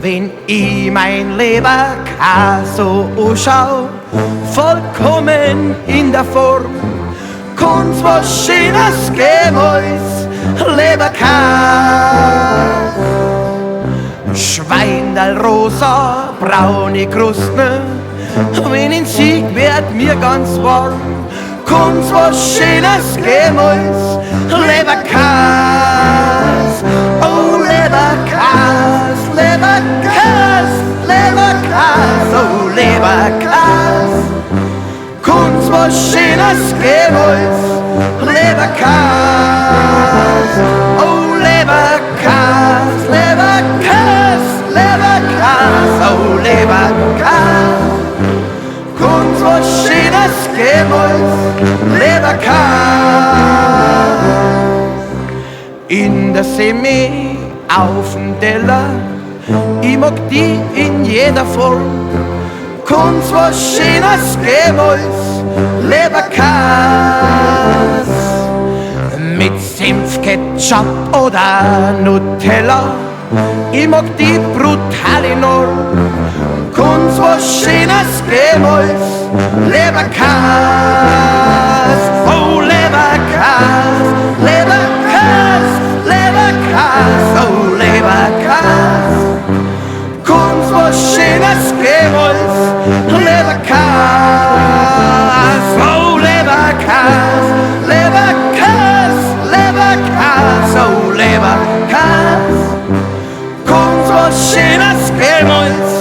Wenn ich mein Leberkäse so anschau, vollkommen in der Form, kann's was Schönes geben als Leberkäse. Schweindal rosa, braune Krusten, wenn ich sieg, wird mir ganz warm, kann's was Schönes geben als Leberkäse. Oh, Leberkäse, Leberkäse, Leberkäse, oh, Leberkäse, kann's was Schönes geben als Leberkäse. Oh, Leberkäse, Leberkäse, Leberkäse, oh, Leberkäse, kann's was Schönes geben als Leberkäse. In der Semi, auf'm Teller, ich mag die in jeder Form, kann's was Schönes geben als Leberkäse. Mit Senf, Ketchup oder Nutella, ich mag die brutal enorm, kann's was Schönes geben als Leberkäse. Oh, Leberkäse, Leberkäse, Leberkäse, oh, Leberkäse, kann's was Schönes geben als Leberkäse. Oh, Leberkäse, Leberkäse, Leberkäse, oh, Leberkäse, kann's was Schönes geben als